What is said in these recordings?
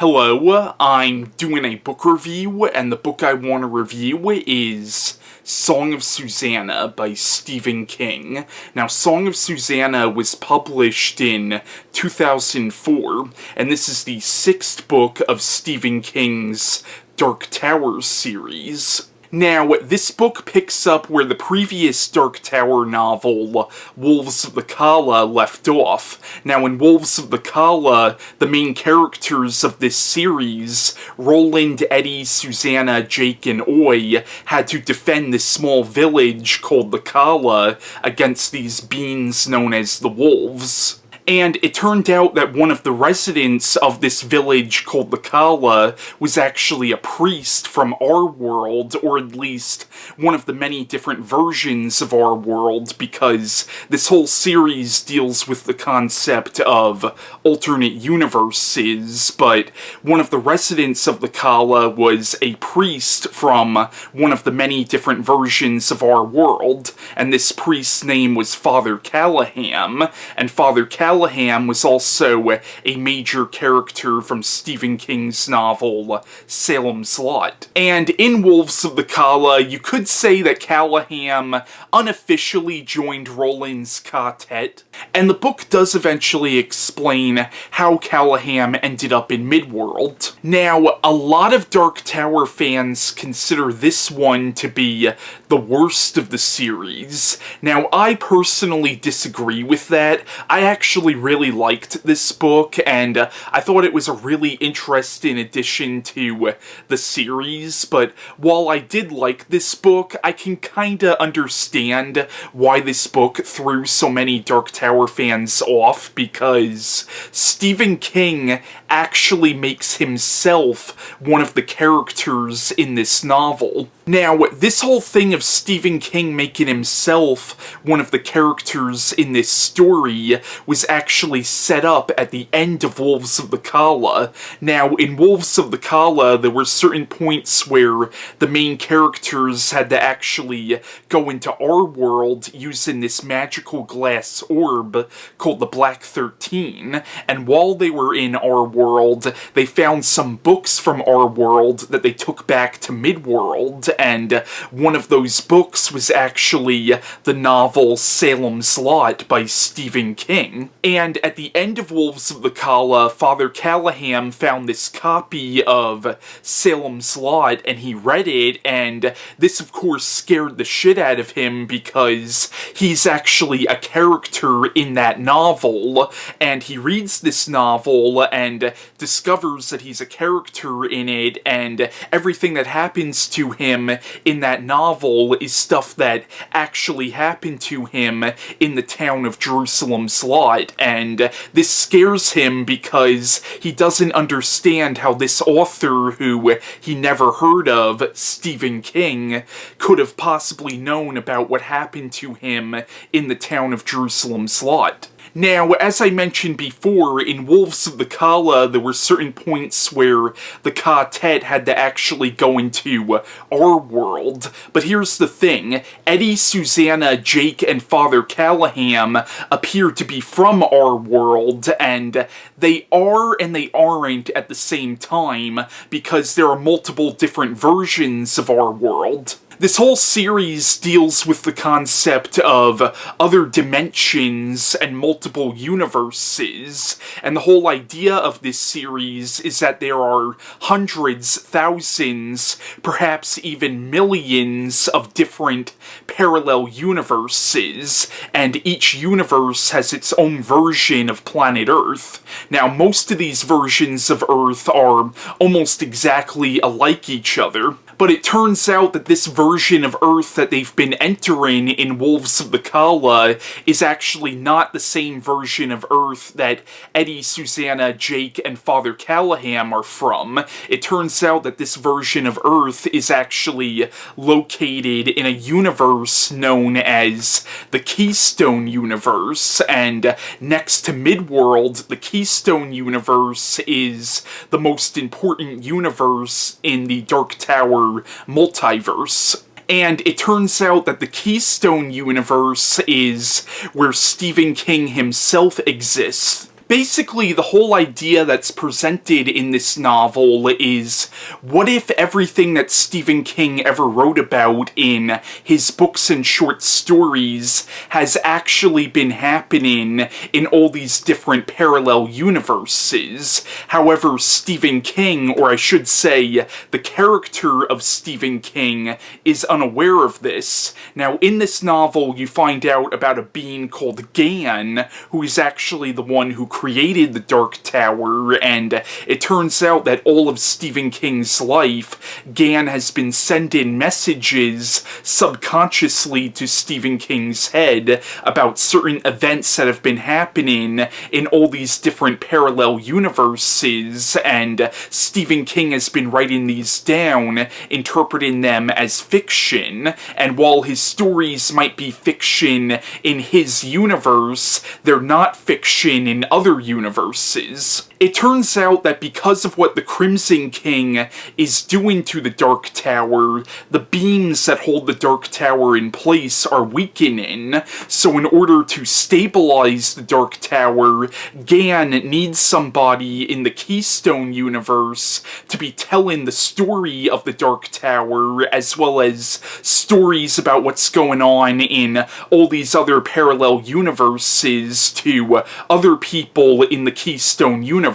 Hello, I'm doing a book review, and the book I want to review is Song of Susanna by Stephen King. Now, Song of Susanna was published in 2004, and this is the sixth book of Stephen King's Dark Tower series. Now, this book picks up where the previous Dark Tower novel, Wolves of the Calla, left off. Now, in Wolves of the Calla, the main characters of this series, Roland, Eddie, Susannah, Jake, and Oi, had to defend this small village called the Calla against these beings known as the Wolves. And it turned out that one of the residents of this village called the Calla was actually a priest from our world, or at least one of the many different versions of our world, because this whole series deals with the concept of alternate universes, but one of the residents of the Calla was a priest from one of the many different versions of our world, and this priest's name was Father Callahan, and Father Callahan was also a major character from Stephen King's novel Salem's Lot. And in Wolves of the Calla, you could say that Callahan unofficially joined Roland's quartet, and the book does eventually explain how Callahan ended up in Midworld. Now, a lot of Dark Tower fans consider this one to be the worst of the series. Now, I personally disagree with that. I actually really liked this book, and I thought it was a really interesting addition to the series, but while I did like this book, I can kinda understand why this book threw so many Dark Tower fans off, because Stephen King actually makes himself one of the characters in this novel. Now, this whole thing of Stephen King making himself one of the characters in this story was actually set up at the end of Wolves of the Calla. Now, in Wolves of the Calla, there were certain points where the main characters had to actually go into our world using this magical glass orb called the Black 13, and while they were in our world, they found some books from our world that they took back to Midworld, and one of those books was actually the novel Salem's Lot by Stephen King. And at the end of Wolves of the Calla, Father Callahan found this copy of Salem's Lot, and he read it, and this of course scared the shit out of him because he's actually a character in that novel, and he reads this novel and discovers that he's a character in it, and everything that happens to him in that novel is stuff that actually happened to him in the town of Jerusalem's Lot, and this scares him because he doesn't understand how this author, who he never heard of, Stephen King, could have possibly known about what happened to him in the town of Jerusalem's Lot. Now, as I mentioned before, in Wolves of the Calla, there were certain points where the quartet had to actually go into our world. But here's the thing, Eddie, Susannah, Jake, and Father Callahan appear to be from our world, and they are and they aren't at the same time, because there are multiple different versions of our world. This whole series deals with the concept of other dimensions and multiple universes, and the whole idea of this series is that there are hundreds, thousands, perhaps even millions of different parallel universes, and each universe has its own version of planet Earth. Now, most of these versions of Earth are almost exactly alike each other, but it turns out that this version of Earth that they've been entering in Wolves of the Calla is actually not the same version of Earth that Eddie, Susannah, Jake, and Father Callahan are from. It turns out that this version of Earth is actually located in a universe known as the Keystone Universe, and next to Midworld, the Keystone Universe is the most important universe in the Dark Tower multiverse. And it turns out that the Keystone Universe is where Stephen King himself exists. Basically, the whole idea that's presented in this novel is, what if everything that Stephen King ever wrote about in his books and short stories has actually been happening in all these different parallel universes? However, Stephen King, or I should say, the character of Stephen King, is unaware of this. Now, in this novel, you find out about a being called Gan, who is actually the one who created the Dark Tower, and it turns out that all of Stephen King's life, Gan has been sending messages subconsciously to Stephen King's head about certain events that have been happening in all these different parallel universes, and Stephen King has been writing these down, interpreting them as fiction, and while his stories might be fiction in his universe, they're not fiction in other universes. It turns out that because of what the Crimson King is doing to the Dark Tower, the beams that hold the Dark Tower in place are weakening, so in order to stabilize the Dark Tower, Gan needs somebody in the Keystone Universe to be telling the story of the Dark Tower, as well as stories about what's going on in all these other parallel universes to other people in the Keystone Universe.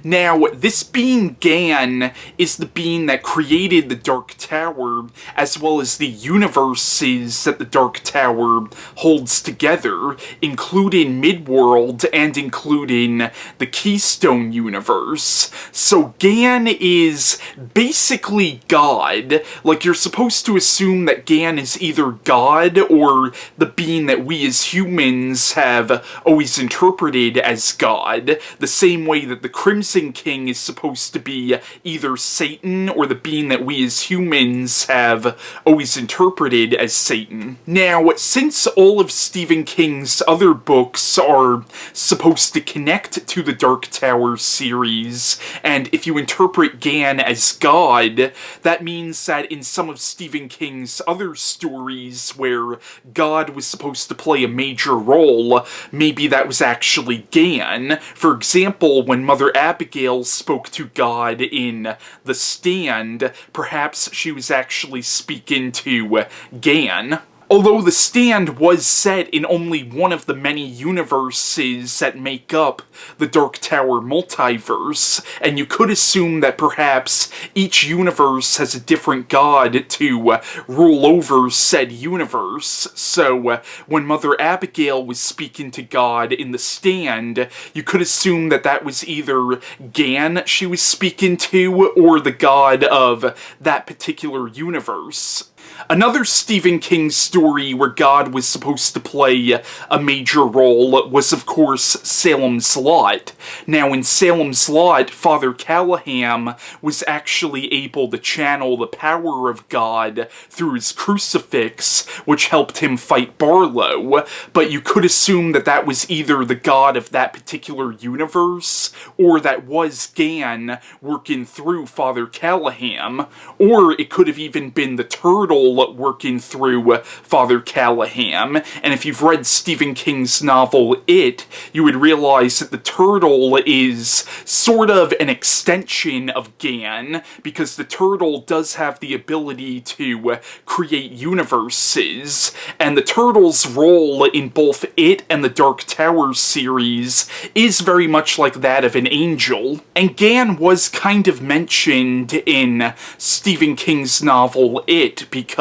Now, this being Gan is the being that created the Dark Tower, as well as the universes that the Dark Tower holds together, including Midworld and including the Keystone Universe. So Gan is basically God. Like, you're supposed to assume that Gan is either God or the being that we as humans have always interpreted as God, the same way that the Crimson King is supposed to be either Satan or the being that we as humans have always interpreted as Satan. Now, since all of Stephen King's other books are supposed to connect to the Dark Tower series, and if you interpret Gan as God, that means that in some of Stephen King's other stories where God was supposed to play a major role, maybe that was actually Gan. For example, when Mother Abigail spoke to God in The Stand, perhaps she was actually speaking to Gan. Although The Stand was set in only one of the many universes that make up the Dark Tower multiverse, and you could assume that perhaps each universe has a different god to rule over said universe. So when Mother Abigail was speaking to God in The Stand, you could assume that that was either Gan she was speaking to, or the god of that particular universe. Another Stephen King story where God was supposed to play a major role was, of course, Salem's Lot. Now, in Salem's Lot, Father Callahan was actually able to channel the power of God through his crucifix, which helped him fight Barlow, but you could assume that that was either the god of that particular universe, or that was Gan working through Father Callahan, or it could have even been the turtle working through Father Callahan. And if you've read Stephen King's novel It, you would realize that the turtle is sort of an extension of Gan, because the turtle does have the ability to create universes, and the turtle's role in both It and the Dark Tower series is very much like that of an angel. And Gan was kind of mentioned in Stephen King's novel It, because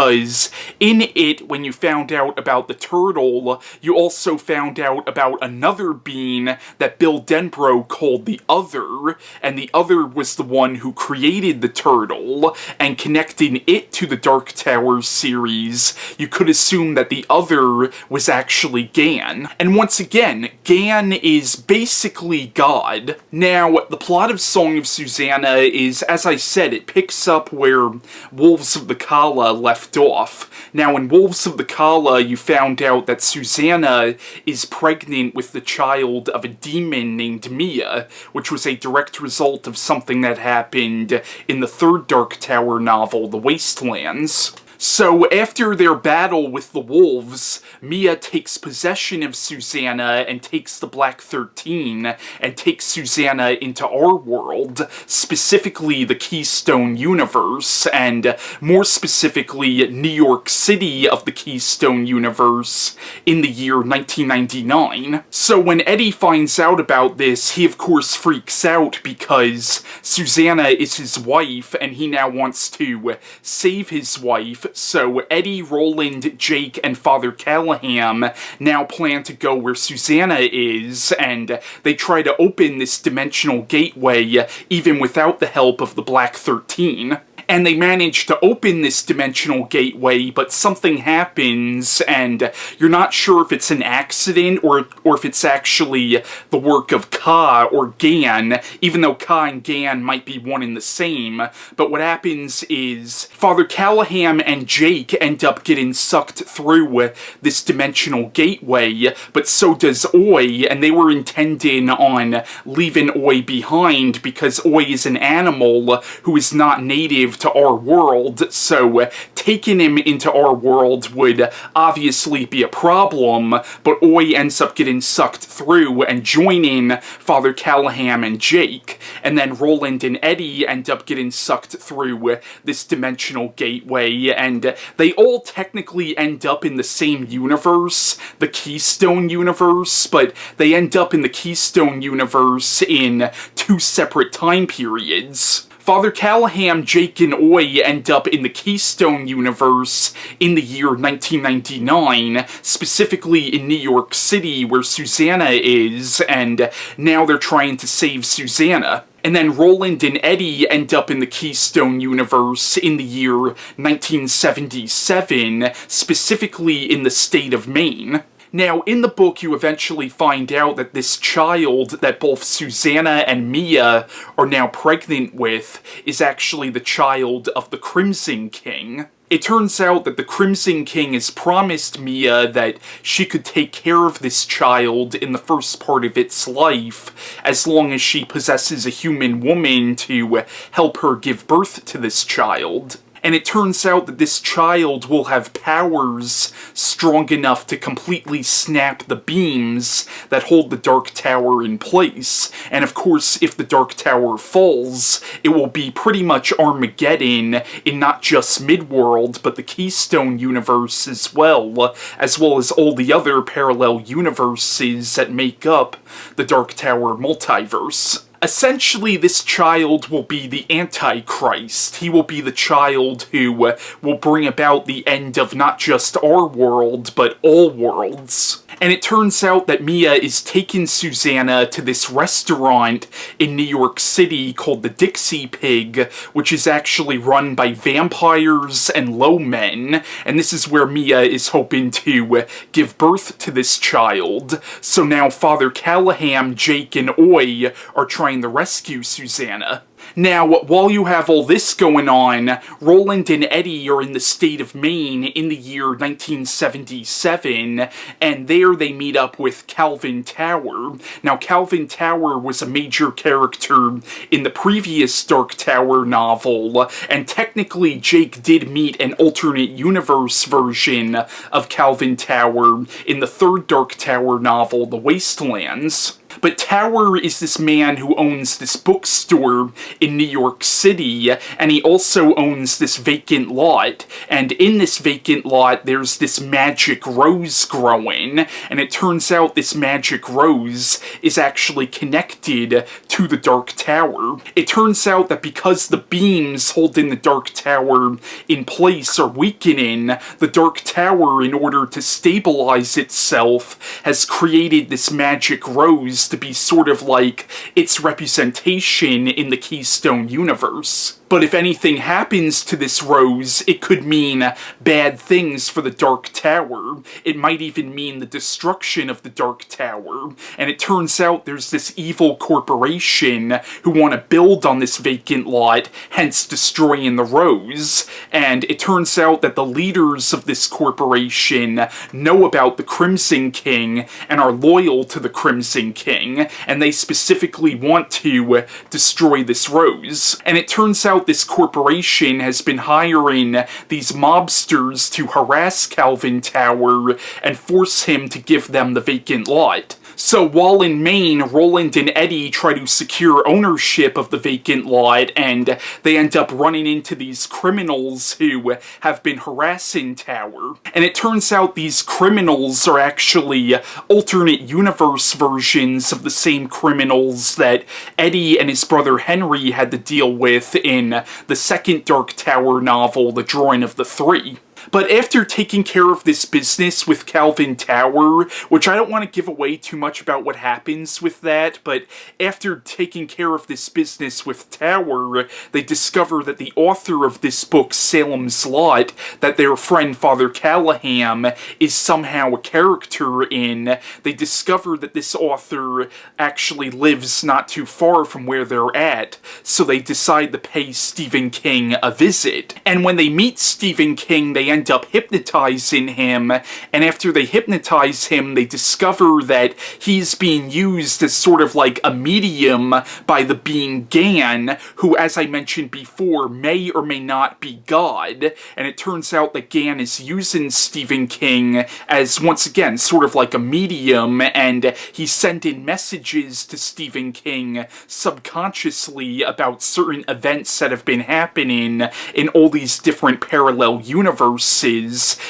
in It, when you found out about the turtle, you also found out about another being that Bill Denbrough called the Other, and the Other was the one who created the turtle, and connecting it to the Dark Tower series, you could assume that the Other was actually Gan. And once again, Gan is basically God. Now, the plot of Song of Susanna is, as I said, it picks up where Wolves of the Calla left off. Now, in Wolves of the Calla, you found out that Susanna is pregnant with the child of a demon named Mia, which was a direct result of something that happened in the third Dark Tower novel, The Wastelands. So after their battle with the wolves, Mia takes possession of Susanna and takes the Black 13 and takes Susanna into our world, specifically the Keystone Universe, and more specifically New York City of the Keystone Universe in the year 1999. So when Eddie finds out about this, he of course freaks out because Susanna is his wife and he now wants to save his wife. So Eddie, Roland, Jake, and Father Callahan now plan to go where Susanna is, and they try to open this dimensional gateway even without the help of the Black 13. And they manage to open this dimensional gateway, but something happens, and you're not sure if it's an accident or if it's actually the work of Ka or Gan, even though Ka and Gan might be one and the same. But what happens is Father Callahan and Jake end up getting sucked through this dimensional gateway, but so does Oi, and they were intending on leaving Oi behind because Oi is an animal who is not native to our world, so taking him into our world would obviously be a problem, but Oi ends up getting sucked through and joining Father Callahan and Jake, and then Roland and Eddie end up getting sucked through this dimensional gateway, and they all technically end up in the same universe, the Keystone Universe, but they end up in the Keystone Universe in two separate time periods. Father Callahan, Jake, and Oi end up in the Keystone Universe in the year 1999, specifically in New York City where Susanna is, and now they're trying to save Susanna. And then Roland and Eddie end up in the Keystone Universe in the year 1977, specifically in the state of Maine. Now, in the book, you eventually find out that this child that both Susanna and Mia are now pregnant with is actually the child of the Crimson King. It turns out that the Crimson King has promised Mia that she could take care of this child in the first part of its life, as long as she possesses a human woman to help her give birth to this child. And it turns out that this child will have powers strong enough to completely snap the beams that hold the Dark Tower in place. And of course, if the Dark Tower falls, it will be pretty much Armageddon in not just Midworld, but the Keystone Universe as well as all the other parallel universes that make up the Dark Tower multiverse. Essentially, this child will be the Antichrist. He will be the child who will bring about the end of not just our world, but all worlds. And it turns out that Mia is taking Susanna to this restaurant in New York City called the Dixie Pig, which is actually run by vampires and low men, and this is where Mia is hoping to give birth to this child. So now Father Callahan, Jake, and Oi are trying to rescue Susanna. Now, while you have all this going on, Roland and Eddie are in the state of Maine in the year 1977, and there they meet up with Calvin Tower. Now, Calvin Tower was a major character in the previous Dark Tower novel, and technically Jake did meet an alternate universe version of Calvin Tower in the third Dark Tower novel, The Wastelands. But Tower is this man who owns this bookstore in New York City, and he also owns this vacant lot, and in this vacant lot there's this magic rose growing, and it turns out this magic rose is actually connected to the Dark Tower. It turns out that because the beams holding the Dark Tower in place are weakening, the Dark Tower, in order to stabilize itself, has created this magic rose to be sort of like its representation in the Keystone Universe. But if anything happens to this rose, it could mean bad things for the Dark Tower. It might even mean the destruction of the Dark Tower. And it turns out there's this evil corporation who want to build on this vacant lot, hence destroying the rose. And it turns out that the leaders of this corporation know about the Crimson King and are loyal to the Crimson King, and they specifically want to destroy this rose. And it turns out out this corporation has been hiring these mobsters to harass Calvin Tower and force him to give them the vacant lot. So while in Maine, Roland and Eddie try to secure ownership of the vacant lot, and they end up running into these criminals who have been harassing Tower. And it turns out these criminals are actually alternate universe versions of the same criminals that Eddie and his brother Henry had to deal with in the second Dark Tower novel, The Drawing of the Three. But after taking care of this business with Calvin Tower, which I don't want to give away too much about what happens with that, but after taking care of this business with Tower, they discover that the author of this book, Salem's Lot, that their friend Father Callahan is somehow a character in. They discover that this author actually lives not too far from where they're at, so they decide to pay Stephen King a visit. And when they meet Stephen King, they end up hypnotizing him, and after they hypnotize him, they discover that he's being used as sort of like a medium by the being Gan, who, as I mentioned before, may or may not be God. And it turns out that Gan is using Stephen King as, once again, sort of like a medium, and he's sending messages to Stephen King subconsciously about certain events that have been happening in all these different parallel universes,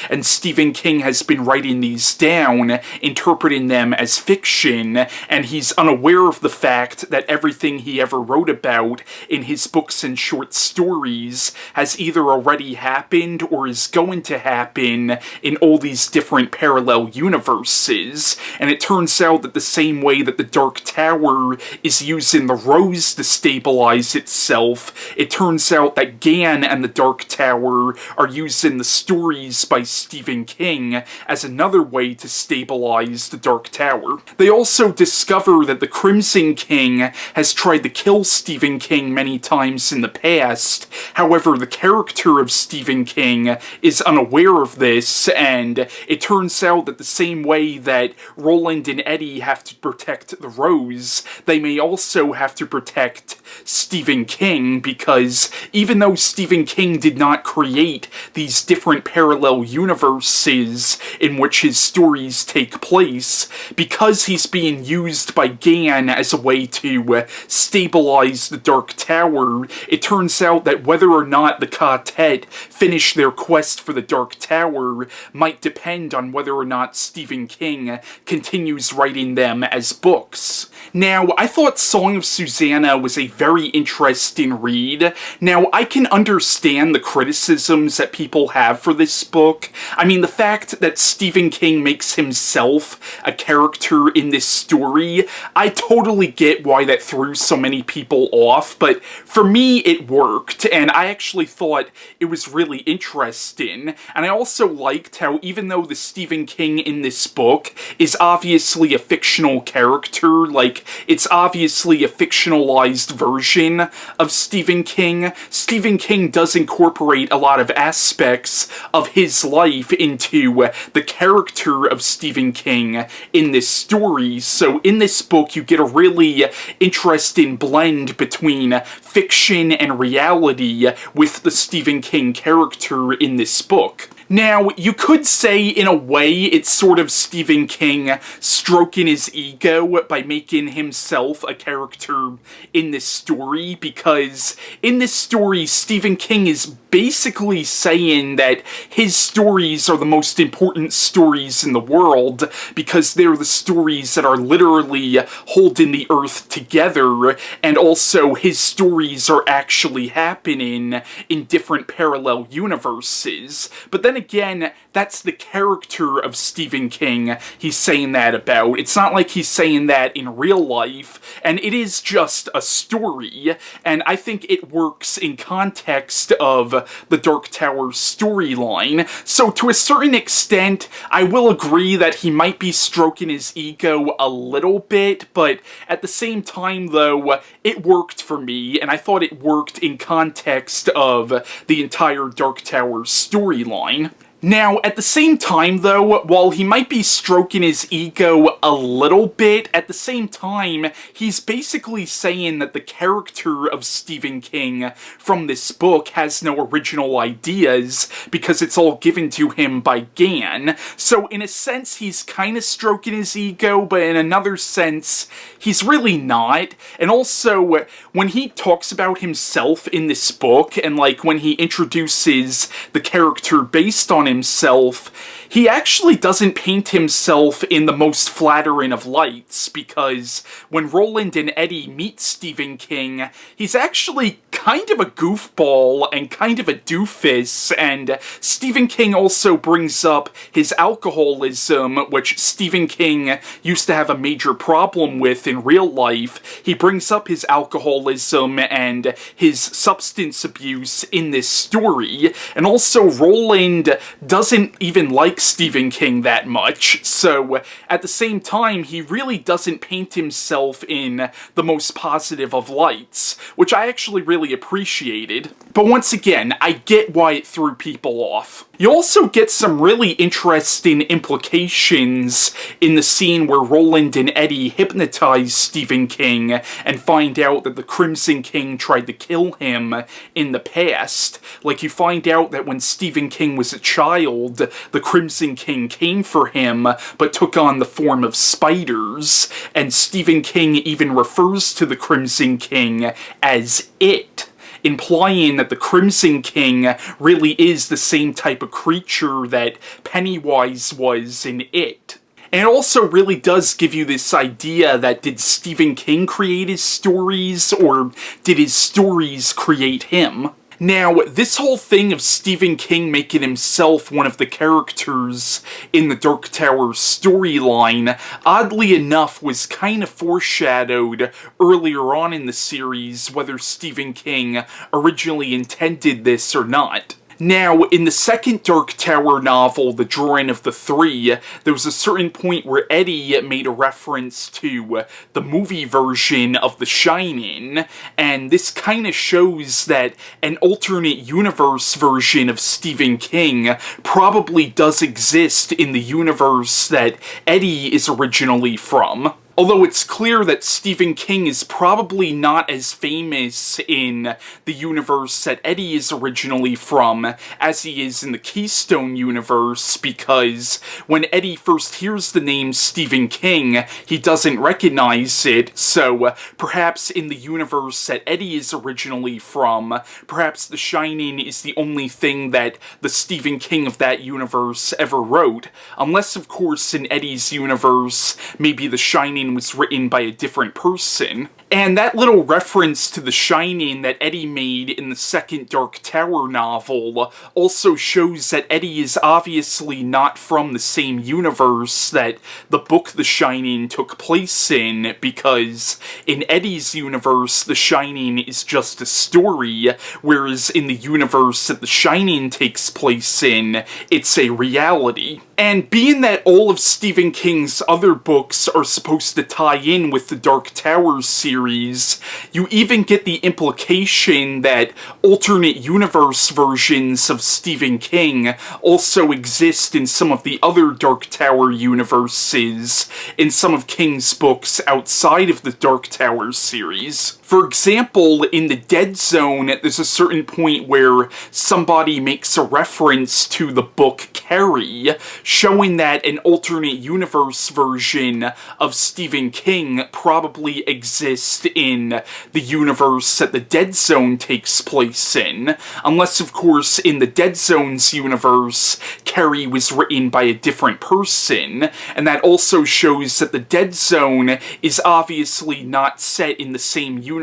and Stephen King has been writing these down, interpreting them as fiction, and he's unaware of the fact that everything he ever wrote about in his books and short stories has either already happened or is going to happen in all these different parallel universes. And it turns out that the same way that the Dark Tower is using the rose to stabilize itself, it turns out that Gan and the Dark Tower are using the stories by Stephen King as another way to stabilize the Dark Tower. They also discover that the Crimson King has tried to kill Stephen King many times in the past. However, the character of Stephen King is unaware of this, and it turns out that the same way that Roland and Eddie have to protect the Rose, they may also have to protect Stephen King, because even though Stephen King did not create these different parallel universes in which his stories take place, because he's being used by Gan as a way to stabilize the Dark Tower, it turns out that whether or not the quartet finish their quest for the Dark Tower might depend on whether or not Stephen King continues writing them as books. Now, I thought Song of Susanna was a very interesting read. Now, I can understand the criticisms that people have for this book. I mean, the fact that Stephen King makes himself a character in this story, I totally get why that threw so many people off, but for me, it worked, and I actually thought it was really interesting. And I also liked how, even though the Stephen King in this book is obviously a fictional character, like, it's obviously a fictionalized version of Stephen King, Stephen King does incorporate a lot of aspects of his life into the character of Stephen King in this story. So in this book, you get a really interesting blend between fiction and reality with the Stephen King character in this book. Now, you could say, in a way, it's sort of Stephen King stroking his ego by making himself a character in this story, because in this story, Stephen King is basically saying that his stories are the most important stories in the world, because they're the stories that are literally holding the Earth together, and also his stories are actually happening in different parallel universes. But then again, that's the character of Stephen King he's saying that about. It's not like he's saying that in real life, and it is just a story, and I think it works in context of the Dark Tower storyline. So to a certain extent, I will agree that he might be stroking his ego a little bit, but at the same time though, it worked for me, and I thought it worked in context of the entire Dark Tower storyline. Now, at the same time, though, while he might be stroking his ego a little bit, at the same time, he's basically saying that the character of Stephen King from this book has no original ideas because it's all given to him by Gan. So, in a sense, he's kind of stroking his ego, but in another sense, he's really not. And also, when he talks about himself in this book, and like when he introduces the character based on himself, he actually doesn't paint himself in the most flattering of lights, because when Roland and Eddie meet Stephen King, he's actually kind of a goofball and kind of a doofus, and Stephen King also brings up his alcoholism, which Stephen King used to have a major problem with in real life. He brings up his alcoholism and his substance abuse in this story, and also Roland doesn't even like Stephen King that much, so at the same time, he really doesn't paint himself in the most positive of lights, which I actually really appreciated. But once again, I get why it threw people off. You also get some really interesting implications in the scene where Roland and Eddie hypnotize Stephen King and find out that the Crimson King tried to kill him in the past. Like, you find out that when Stephen King was a child, the Crimson King came for him, but took on the form of spiders, and Stephen King even refers to the Crimson King as it, implying that the Crimson King really is the same type of creature that Pennywise was in It. And it also really does give you this idea that did Stephen King create his stories, or did his stories create him? Now, this whole thing of Stephen King making himself one of the characters in the Dark Tower storyline, oddly enough, was kind of foreshadowed earlier on in the series, whether Stephen King originally intended this or not. Now, in the second Dark Tower novel, The Drawing of the Three, there was a certain point where Eddie made a reference to the movie version of The Shining, and this kind of shows that an alternate universe version of Stephen King probably does exist in the universe that Eddie is originally from. Although it's clear that Stephen King is probably not as famous in the universe that Eddie is originally from as he is in the Keystone Universe, because when Eddie first hears the name Stephen King, he doesn't recognize it, so perhaps in the universe that Eddie is originally from, perhaps The Shining is the only thing that the Stephen King of that universe ever wrote. Unless, of course, in Eddie's universe, maybe The Shining was written by a different person. And that little reference to The Shining that Eddie made in the second Dark Tower novel also shows that Eddie is obviously not from the same universe that the book The Shining took place in, because in Eddie's universe, The Shining is just a story, whereas in the universe that The Shining takes place in, it's a reality. And being that all of Stephen King's other books are supposed to tie in with the Dark Tower series, you even get the implication that alternate universe versions of Stephen King also exist in some of the other Dark Tower universes in some of King's books outside of the Dark Tower series. For example, in the Dead Zone, there's a certain point where somebody makes a reference to the book Carrie, showing that an alternate universe version of Stephen King probably exists in the universe that the Dead Zone takes place in, unless, of course, in the Dead Zone's universe, Carrie was written by a different person, and that also shows that the Dead Zone is obviously not set in the same universe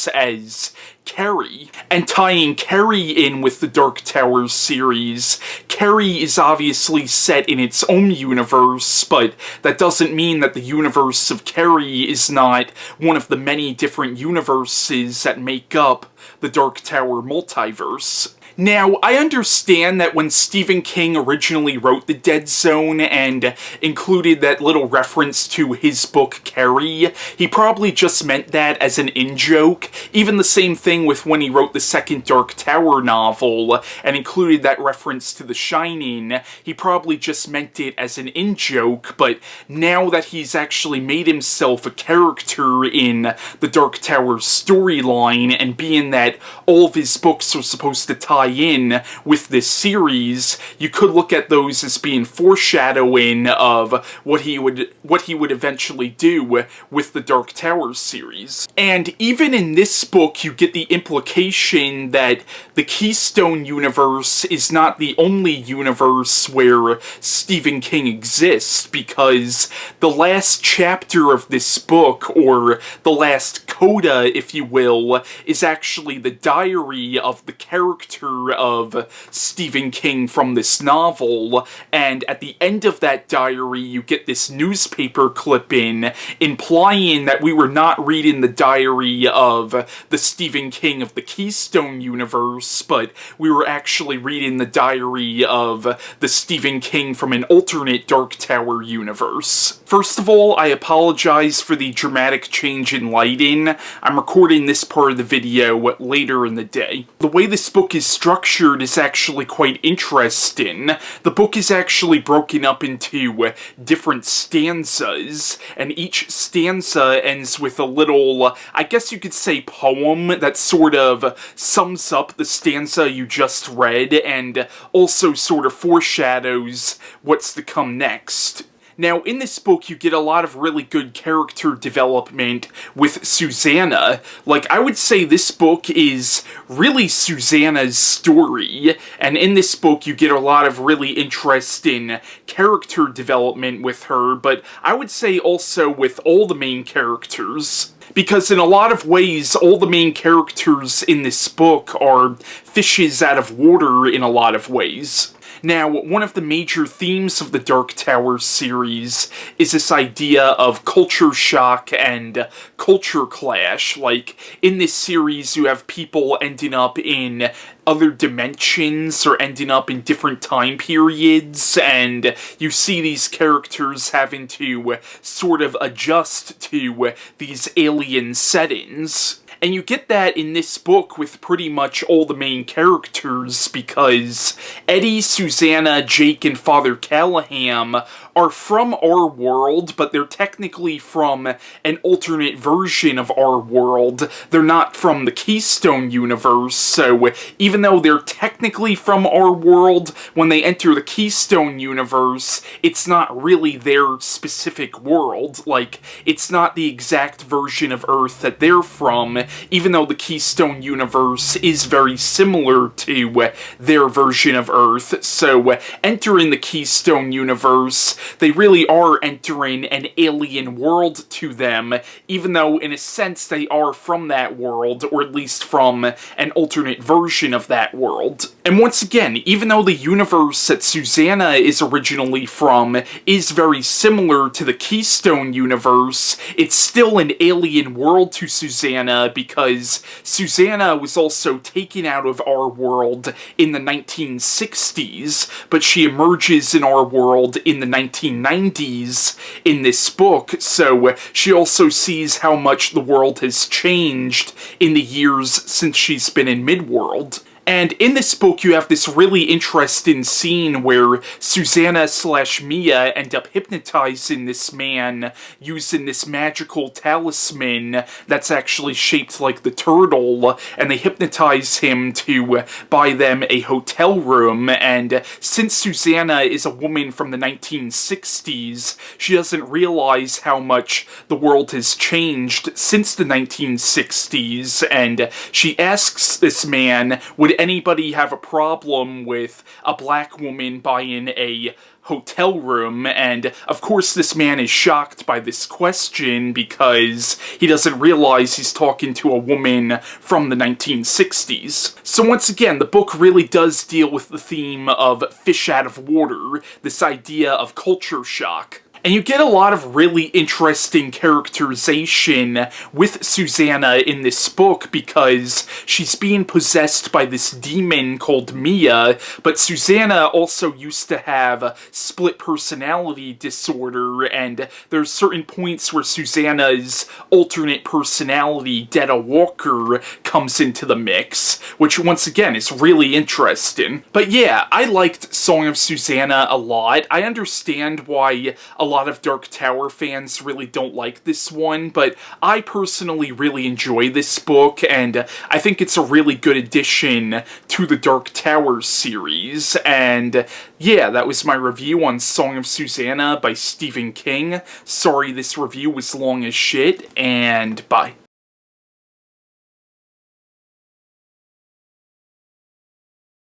as Carrie. And tying Carrie in with the Dark Tower series, Carrie is obviously set in its own universe, but that doesn't mean that the universe of Carrie is not one of the many different universes that make up the Dark Tower multiverse. Now, I understand that when Stephen King originally wrote The Dead Zone and included that little reference to his book Carrie, he probably just meant that as an in-joke. Even the same thing with when he wrote the second Dark Tower novel and included that reference to The Shining, he probably just meant it as an in-joke, but now that he's actually made himself a character in the Dark Tower storyline, and being that all of his books are supposed to tie in with this series, you could look at those as being foreshadowing of what he would eventually do with the Dark Tower series. And even in this book, you get the implication that the Keystone Universe is not the only universe where Stephen King exists, because the last chapter of this book, or the last coda, if you will, is actually the diary of the character of Stephen King from this novel, and at the end of that diary you get this newspaper clipping implying that we were not reading the diary of the Stephen King of the Keystone Universe, but we were actually reading the diary of the Stephen King from an alternate Dark Tower universe. First of all, I apologize for the dramatic change in lighting. I'm recording this part of the video later in the day. The way this book is structured is actually quite interesting. The book is actually broken up into different stanzas, and each stanza ends with a little, I guess you could say, poem that sort of sums up the stanza you just read and also sort of foreshadows what's to come next. Now, in this book, you get a lot of really good character development with Susanna. Like, I would say this book is really Susanna's story, and in this book, you get a lot of really interesting character development with her, but I would say also with all the main characters. Because in a lot of ways, all the main characters in this book are fishes out of water in a lot of ways. Now, one of the major themes of the Dark Tower series is this idea of culture shock and culture clash. Like, in this series, you have people ending up in other dimensions or ending up in different time periods, and you see these characters having to sort of adjust to these alien settings. And you get that in this book with pretty much all the main characters, because Eddie, Susanna, Jake, and Father Callahan are from our world, but they're technically from an alternate version of our world. They're not from the Keystone Universe, so even though they're technically from our world, when they enter the Keystone Universe, it's not really their specific world. Like, it's not the exact version of Earth that they're from, even though the Keystone Universe is very similar to their version of Earth. So, entering the Keystone Universe, they really are entering an alien world to them, even though in a sense they are from that world, or at least from an alternate version of that world. And once again, even though the universe that Susanna is originally from is very similar to the Keystone Universe, it's still an alien world to Susanna, because Susanna was also taken out of our world in the 1960s, but she emerges in our world in the 1990s in this book, so she also sees how much the world has changed in the years since she's been in Midworld. And in this book, you have this really interesting scene where Susanna/Mia end up hypnotizing this man using this magical talisman that's actually shaped like the turtle, and they hypnotize him to buy them a hotel room. And since Susanna is a woman from the 1960s, she doesn't realize how much the world has changed since the 1960s, and she asks this man, would anybody have a problem with a black woman buying a hotel room? And of course this man is shocked by this question because he doesn't realize he's talking to a woman from the 1960s. So once again, the book really does deal with the theme of fish out of water, this idea of culture shock. And you get a lot of really interesting characterization with Susanna in this book because she's being possessed by this demon called Mia, but Susanna also used to have a split personality disorder, and there's certain points where Susanna's alternate personality, Detta Walker, comes into the mix, which once again is really interesting. But yeah, I liked Song of Susanna a lot. I understand why a lot of Dark Tower fans really don't like this one, but I personally really enjoy this book, and I think it's a really good addition to the Dark Tower series. And yeah, that was my review on Song of Susanna by Stephen King. Sorry this review was long as shit, and bye.